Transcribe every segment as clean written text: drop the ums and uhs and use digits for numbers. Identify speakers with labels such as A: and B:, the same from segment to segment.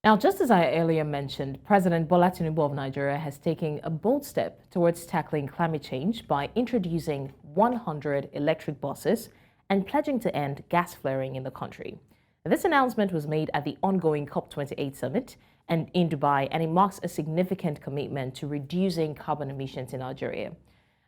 A: Now, just as I earlier mentioned, President Bola Tinubu of Nigeria has taken a bold step towards tackling climate change by introducing 100 electric buses and pledging to end gas flaring in the country. This announcement was made at the ongoing COP28 summit and in Dubai, and it marks a significant commitment to reducing carbon emissions in Nigeria.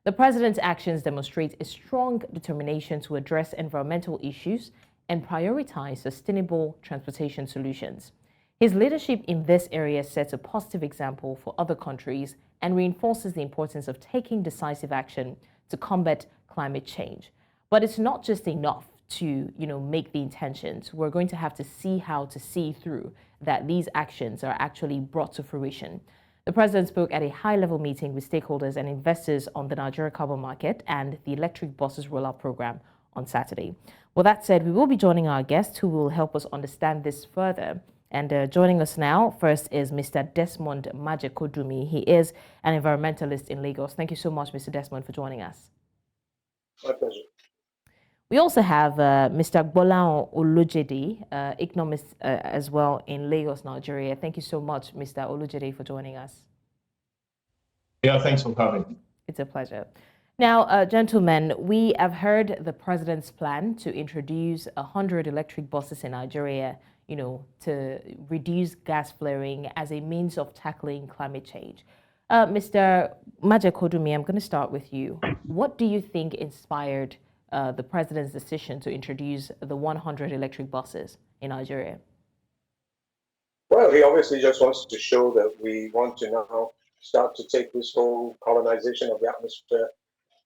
A: The president's actions demonstrate a strong determination to address environmental issues and prioritize sustainable transportation solutions. His leadership in this area sets a positive example for other countries and reinforces the importance of taking decisive action to combat climate change. But it's not just enough to, make the intentions. We're going to have to see how to see through that these actions are actually brought to fruition. The president spoke at a high-level meeting with stakeholders and investors on the Nigeria carbon market and the electric buses rollout program on Saturday. With that said, we will be joining our guest who will help us understand this further. And joining us now, first is Mr. Desmond Majekodunmi. He is an environmentalist in Lagos. Thank you so much, Mr. Desmond, for joining us.
B: My pleasure.
A: We also have Mr. Gbolahan Olojede, Economist as well in Lagos, Nigeria. Thank you so much, Mr. Olojede, for joining us.
B: Yeah, thanks for coming.
A: It's a pleasure. Now, gentlemen, we have heard the president's plan to introduce 100 electric buses in Nigeria, to reduce gas flaring as a means of tackling climate change. Mr. Majekodunmi, I'm going to start with you. What do you think inspired the president's decision to introduce the 100 electric buses in Nigeria?
B: Well, he obviously just wants to show that we want to now start to take this whole colonization of the atmosphere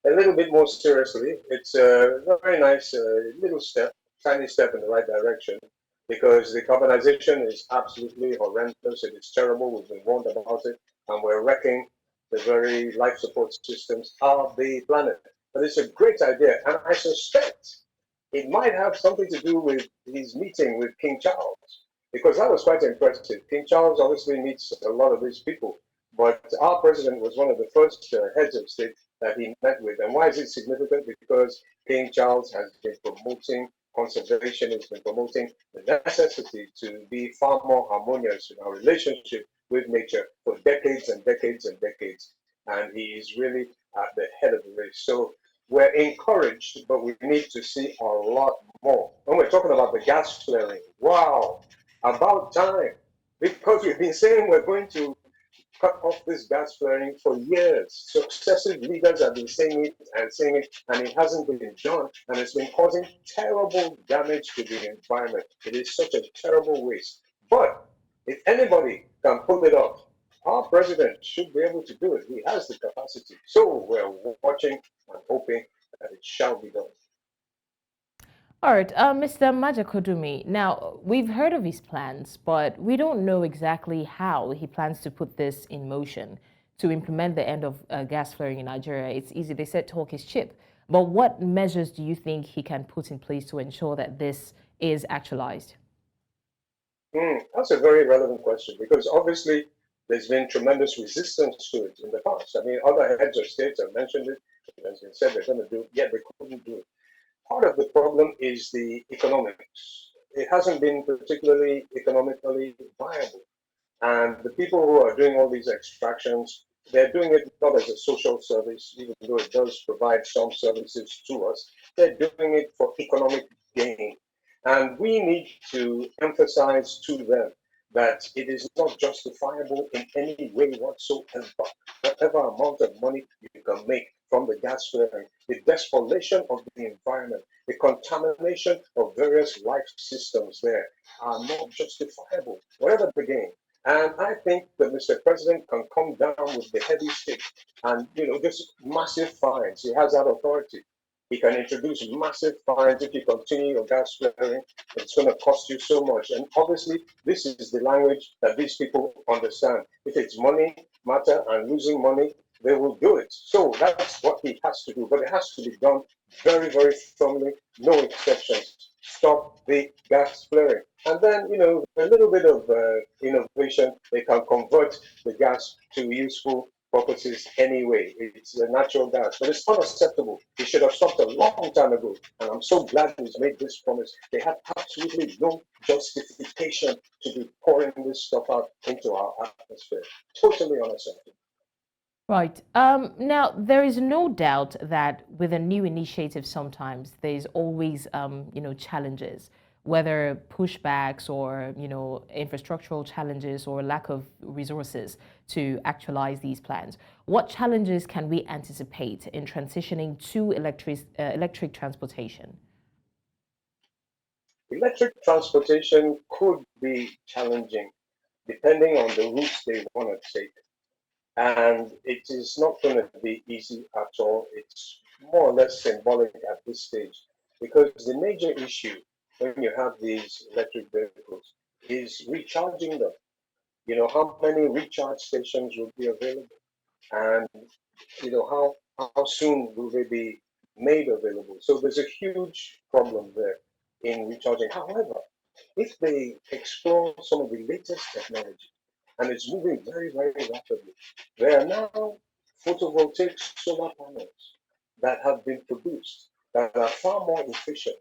B: a little bit more seriously. It's a very nice little step, tiny step in the right direction, because the carbonization is absolutely horrendous. It is terrible. We've been warned about it, and we're wrecking the very life support systems of the planet. But it's a great idea, and I suspect it might have something to do with his meeting with King Charles, because that was quite impressive. King Charles obviously meets a lot of these people, but our president was one of the first heads of state that he met with. And why is it significant? Because King Charles has been promoting conservation, has been promoting the necessity to be far more harmonious in our relationship with nature for decades and decades and decades. And he is really at the head of the race. So we're encouraged, but we need to see a lot more. When we're talking about the gas flaring, wow, about time. Because we've been saying we're going to cut off this gas flaring for years. Successive leaders have been saying it, and it hasn't been done, and it's been causing terrible damage to the environment. It is such a terrible waste. But if anybody can pull it off, our president should be able to do it. He has the capacity. So we're watching and hoping that it shall be done.
A: All right, Mr. Majekodunmi, now we've heard of his plans, but we don't know exactly how he plans to put this in motion to implement the end of gas flaring in Nigeria. It's easy, they said talk is cheap, but what measures do you think he can put in place to ensure that this is actualized?
B: That's a very relevant question, because obviously there's been tremendous resistance to it in the past. I mean, other heads of states have mentioned it, it has been said they're going to do it, yet they couldn't do it. Part of the problem is the economics. It hasn't been particularly economically viable. And the people who are doing all these extractions, they're doing it not as a social service, even though it does provide some services to us. They're doing it for economic gain. And we need to emphasize to them that it is not justifiable in any way whatsoever. Whatever amount of money you can make from the gas flaring, the despoliation of the environment, the contamination of various life systems there are not justifiable, whatever the gain. And I think that Mr. President can come down with the heavy stick and, just massive fines. He has that authority. He can introduce massive fines if you continue your gas flaring. It's going to cost you so much. And obviously, this is the language that these people understand. If it's money matter and losing money, they will do it. So that's what he has to do. But it has to be done very, very firmly, no exceptions. Stop the gas flaring. And then, a little bit of innovation, they can convert the gas to useful purposes anyway. It's a natural gas, but it's unacceptable. He should have stopped a long time ago. And I'm so glad he's made this promise. They have absolutely no justification to be pouring this stuff out into our atmosphere. Totally unacceptable.
A: Right. Now, there is no doubt that with a new initiative, sometimes there's always, challenges, whether pushbacks or, infrastructural challenges or lack of resources to actualize these plans. What challenges can we anticipate in transitioning to electric transportation?
B: Electric transportation could be challenging depending on the routes they want to take. And it is not going to be easy at all. It's more or less symbolic at this stage because the major issue when you have these electric vehicles is recharging them. You know, how many recharge stations will be available? And, how soon will they be made available? So there's a huge problem there in recharging. However, if they explore some of the latest technology, and it's moving very, very rapidly. There are now photovoltaic solar panels that have been produced that are far more efficient.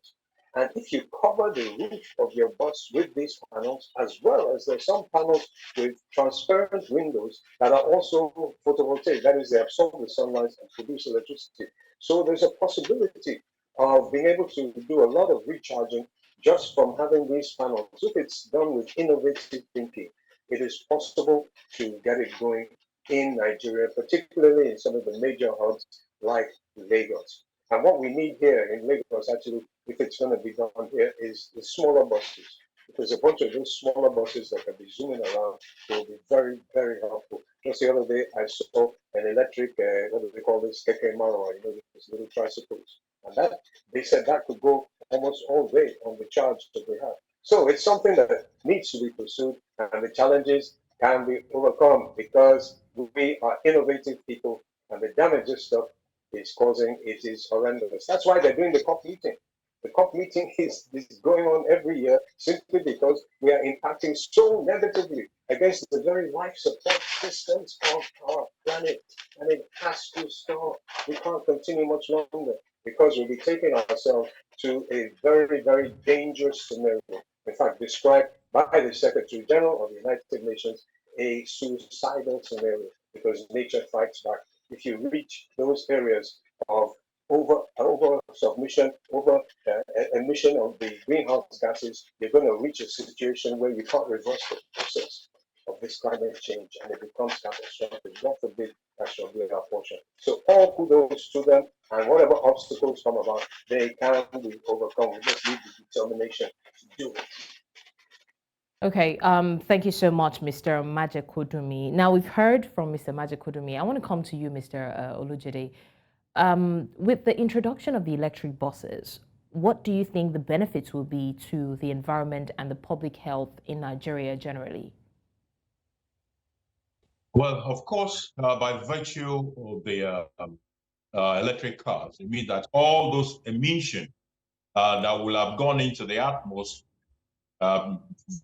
B: And if you cover the roof of your bus with these panels, as well as there's some panels with transparent windows that are also photovoltaic, that is, they absorb the sunlight and produce electricity. So there's a possibility of being able to do a lot of recharging just from having these panels. If it's done with innovative thinking, it is possible to get it going in Nigeria, particularly in some of the major hubs like Lagos. And what we need here in Lagos, actually, if it's going to be done here, is the smaller buses. Because a bunch of those smaller buses that can be zooming around will be very, very helpful. Just the other day, I saw an electric, what do they call this, keke marwa, these little tricycles. And that, they said that could go almost all day on the charge that they have. So it's something that needs to be pursued, and the challenges can be overcome because we are innovative people, and the damage this stuff is causing is horrendous. That's why they're doing the COP meeting. The COP meeting is going on every year simply because we are impacting so negatively against the very life support systems of our planet, and it has to stop. We can't continue much longer because we'll be taking ourselves to a very, very dangerous scenario. In fact, described by the Secretary General of the United Nations, a suicidal scenario because nature fights back. If you reach those areas of over submission, over emission of the greenhouse gases, you're going to reach a situation where you can't reverse the process of this climate change, and it becomes catastrophic. God forbid that shall be our portion. So all kudos to them, and whatever obstacles come about, they can be overcome. We just need the determination to do it.
A: Okay, thank you so much, Mr. Majekodunmi. Now, we've heard from Mr. Majekodunmi. I want to come to you, Mr. Olojede. With the introduction of the electric buses, what do you think the benefits will be to the environment and the public health in Nigeria generally?
C: Well, of course, by virtue of the electric cars, it means that all those emissions that will have gone into the atmosphere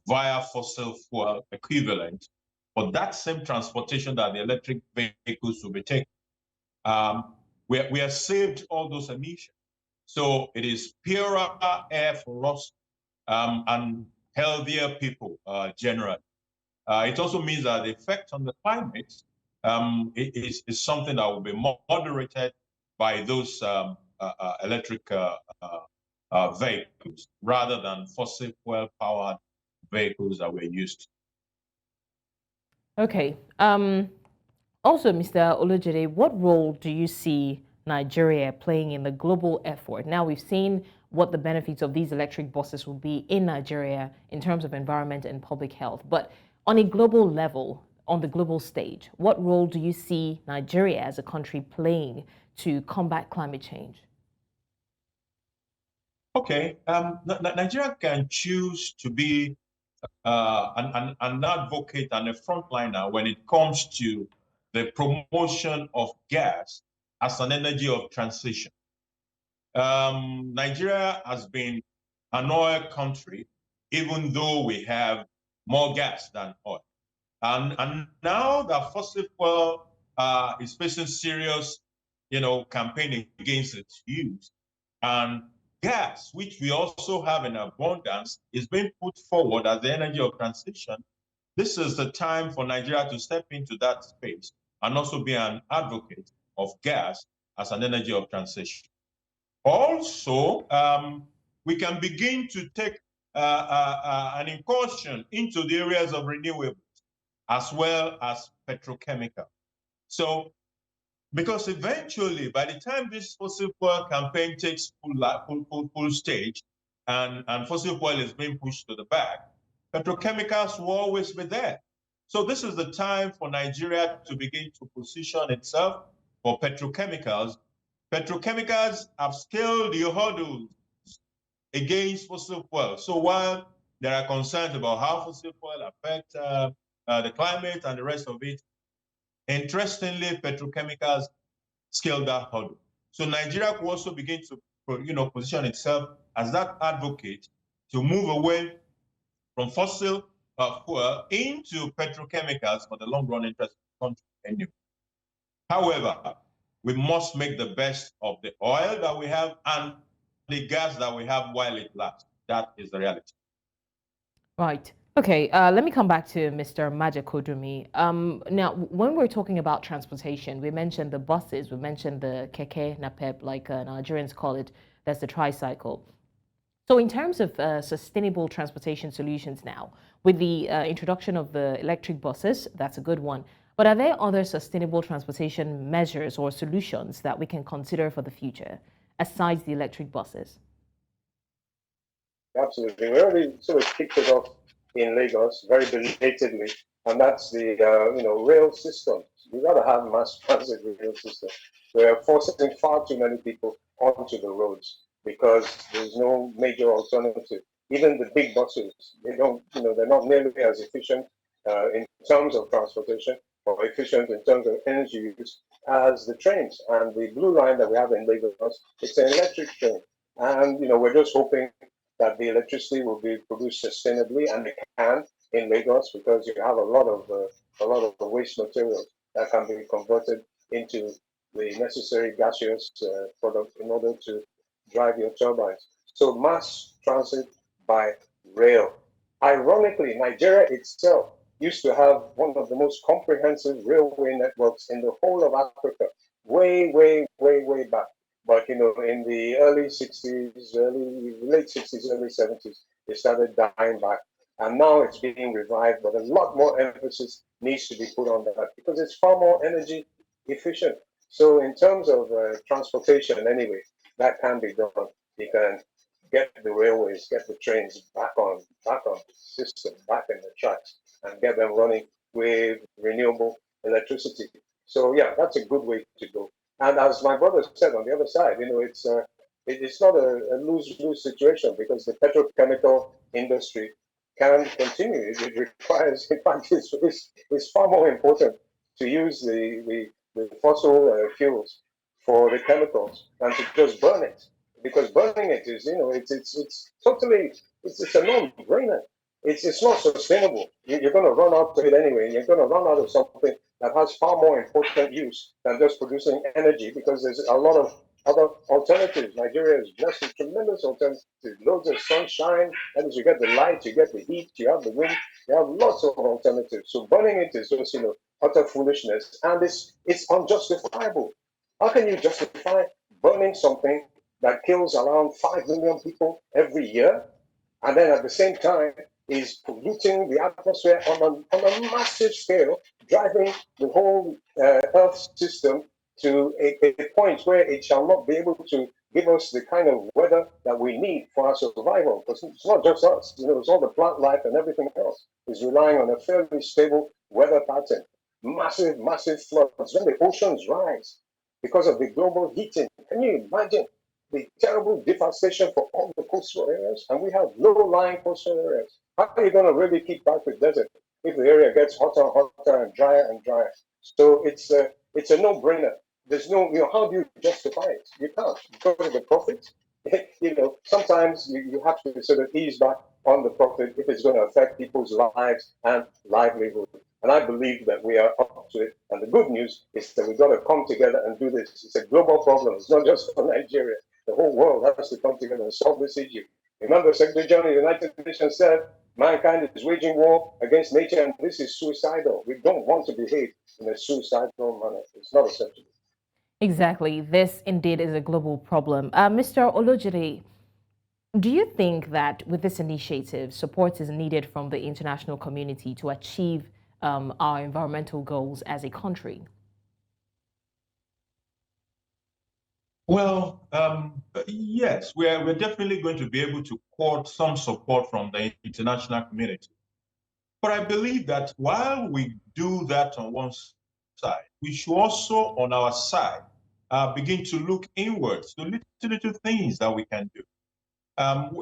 C: via fossil fuel equivalent, but that same transportation that the electric vehicles will be taking, we have saved all those emissions. So it is purer air for us and healthier people generally. It also means that the effect on the climate is something that will be moderated by those electric vehicles rather than fossil fuel powered vehicles that we're used
A: to. Okay. Also, Mr. Olojede, what role do you see Nigeria playing in the global effort? Now, we've seen what the benefits of these electric buses will be in Nigeria in terms of environment and public health. But on a global level, on the global stage, what role do you see Nigeria as a country playing to combat climate change?
C: Okay, Nigeria can choose to be an advocate and a frontliner when it comes to the promotion of gas as an energy of transition. Nigeria has been an oil country, even though we have more gas than oil. And now that fossil fuel is facing serious, campaign against its use. And gas, which we also have in abundance, is being put forward as the energy of transition. This is the time for Nigeria to step into that space and also be an advocate of gas as an energy of transition. Also, we can begin to take an incursion into the areas of renewables as well as petrochemical. So, because eventually, by the time this fossil fuel campaign takes full stage and fossil fuel is being pushed to the back, petrochemicals will always be there. So this is the time for Nigeria to begin to position itself for petrochemicals. Petrochemicals have scaled the hurdles against fossil fuel. So while there are concerns about how fossil fuel affect the climate and the rest of it, interestingly, petrochemicals scale that hurdle. So Nigeria could also begin to, position itself as that advocate to move away from fossil fuel into petrochemicals for the long-run interest of the country anyway. However, we must make the best of the oil that we have and the gas that we have while it lasts. That is the reality.
A: Right. Okay, let me come back to Mr. Majekodunmi. Now, when we're talking about transportation, we mentioned the buses, we mentioned the keke napep, like Nigerians call it, that's the tricycle. So in terms of sustainable transportation solutions now, with the introduction of the electric buses, that's a good one. But are there other sustainable transportation measures or solutions that we can consider for the future, aside the electric buses?
B: Absolutely. We already sort of kicked it off in Lagos very belatedly, and that's the rail system. We got to have mass transit rail system. We're forcing far too many people onto the roads because there's no major alternative. Even the big buses, they don't, they're not nearly as efficient in terms of transportation or efficient in terms of energy use as the trains. And the blue line that we have in Lagos, it's an electric train. And, we're just hoping that the electricity will be produced sustainably, and it can in Lagos because you have a lot of the waste materials that can be converted into the necessary gaseous product in order to drive your turbines. So mass transit by rail. Ironically, Nigeria itself used to have one of the most comprehensive railway networks in the whole of Africa, way, way, way, way back. But in the early 60s, late 60s, early 70s, it started dying back. And now it's being revived, but a lot more emphasis needs to be put on that because it's far more energy efficient. So in terms of transportation anyway, that can be done. You can get the railways, get the trains back on the system, back in the tracks, and get them running with renewable electricity. So yeah, that's a good way to go. And as my brother said on the other side, it's not a lose-lose situation because the petrochemical industry can continue. It requires, in fact, it's far more important to use the fossil fuels for the chemicals than to just burn it, because burning it is, it's totally, it's a non-brainer. It's not sustainable. You're going to run out of it anyway. You're going to run out of something that has far more important use than just producing energy, because there's a lot of other alternatives. Nigeria is blessed with tremendous alternatives, loads of sunshine, that is, you get the light, you get the heat, you have the wind, you have lots of alternatives. So burning it is just, utter foolishness, and it's unjustifiable. How can you justify burning something that kills around 5 million people every year, and then at the same time is polluting the atmosphere on a massive scale, driving the whole Earth system to a point where it shall not be able to give us the kind of weather that we need for our survival? Because it's not just us, it's all the plant life and everything else is relying on a fairly stable weather pattern. Massive, massive floods when the oceans rise because of the global heating. Can you imagine the terrible devastation for all the coastal areas? And we have low-lying coastal areas. How are you going to really keep back the desert if the area gets hotter and hotter and drier? So it's a no-brainer. There's no, how do you justify it? You can't, because of the profit. Sometimes you have to sort of ease back on the profit if it's going to affect people's lives and livelihood. And I believe that we are up to it. And the good news is that we've got to come together and do this. It's a global problem. It's not just for Nigeria. The whole world has to come together and solve this issue. Remember, Secretary General of the United Nations said, mankind is waging war against nature, and this is suicidal. We don't want to behave in a suicidal manner. It's not acceptable.
A: Exactly. This indeed is a global problem. Mr. Olojede, do you think that with this initiative, support is needed from the international community to achieve our environmental goals as a country?
C: Well, yes, we're definitely going to be able to court some support from the international community. But I believe that while we do that on one side, we should also, on our side, begin to look inwards to little things that we can do.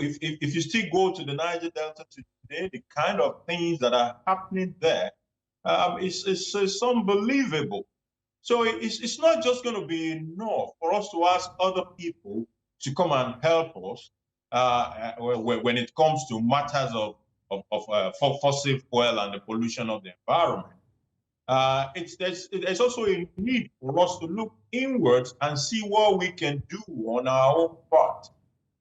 C: If you still go to the Niger Delta today, the kind of things that are happening there is unbelievable. So it's not just going to be enough for us to ask other people to come and help us when it comes to matters of fossil fuel and the pollution of the environment. There's also a need for us to look inwards and see what we can do on our own part.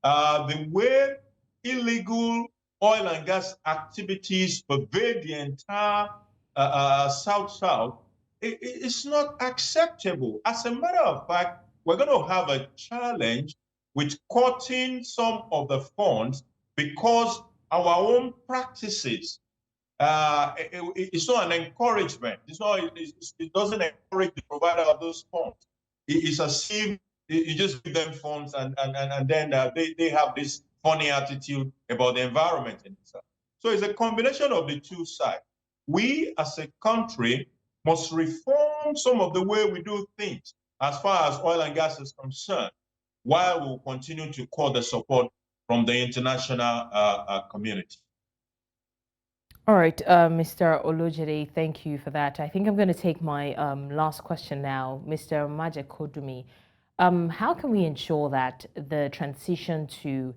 C: The way illegal oil and gas activities pervade the entire South, it's not acceptable. As a matter of fact, we're going to have a challenge with cutting some of the funds because our own practices, it's not an encouragement. It doesn't encourage the provider of those funds. It's as if you just give them funds and then they have this funny attitude about the environment in itself. So it's a combination of the two sides. We as a country must reform some of the way we do things as far as oil and gas is concerned, while we'll continue to call the support from the international community.
A: All right, Mr. Olojede, thank you for that. I think I'm going to take my last question now. Mr. Majekodunmi, how can we ensure that the transition to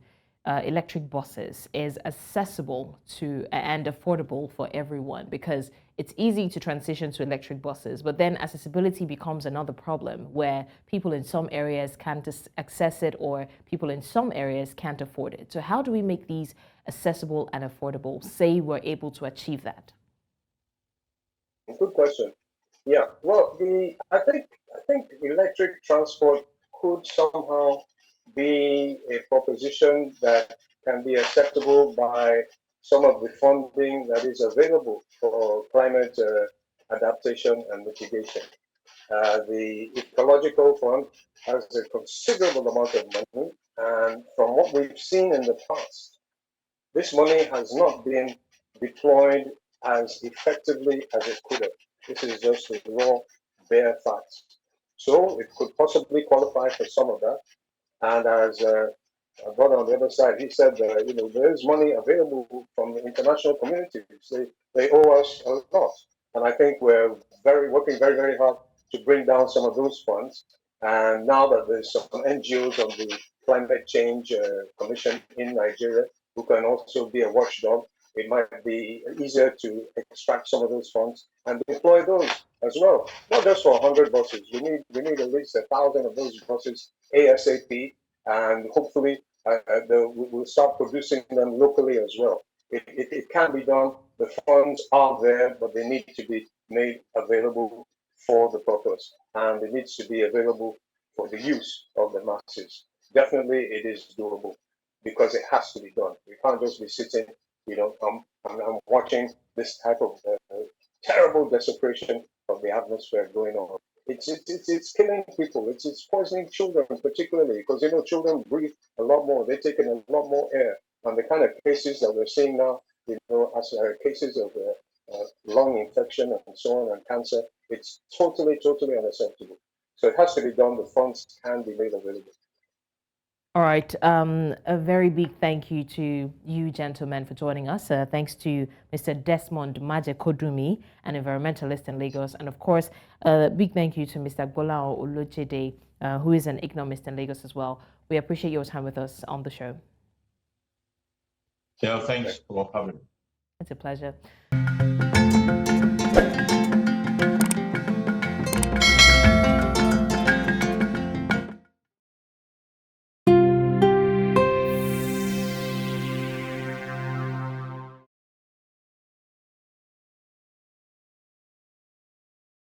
A: electric buses is accessible to and affordable for everyone? Because it's easy to transition to electric buses, but then accessibility becomes another problem where people in some areas can't access it or people in some areas can't afford it. So how do we make these accessible and affordable? Say we're able to achieve that.
B: Good question. Yeah, well, I think electric transport could somehow be a proposition that can be acceptable by some of the funding that is available for climate adaptation and mitigation. The Ecological Fund has a considerable amount of money, and from what we've seen in the past, this money has not been deployed as effectively as it could have. This is just the raw, bare facts. So it could possibly qualify for some of that. And as a brother on the other side, he said, there is money available from the international communities. They owe us a lot. And I think we're working very, very hard to bring down some of those funds. And now that there's some NGOs on the Climate Change Commission in Nigeria who can also be a watchdog, it might be easier to extract some of those funds and deploy those as well. Not just for 100 buses. We need at least 1,000 of those buses ASAP, and hopefully we'll start producing them locally as well. It can be done. The funds are there, but they need to be made available for the purpose, and it needs to be available for the use of the masses. Definitely, it is doable because it has to be done. We can't just be sitting. I'm watching this type of terrible desecration of the atmosphere going on. It's killing people. It's poisoning children, particularly because children breathe a lot more. They're taking a lot more air, and the kind of cases that we're seeing now, as cases of lung infection and so on and cancer, it's totally unacceptable. So it has to be done. The funds can be made available.
A: All right. A very big thank you to you, gentlemen, for joining us. Thanks to Mr. Desmond Majekodunmi, an environmentalist in Lagos. And of course, a big thank you to Mr. Gbolahan Olojede, who is an economist in Lagos as well. We appreciate your time with us on the show.
C: Yeah, thanks for having me.
A: It's a pleasure.
B: Thank you.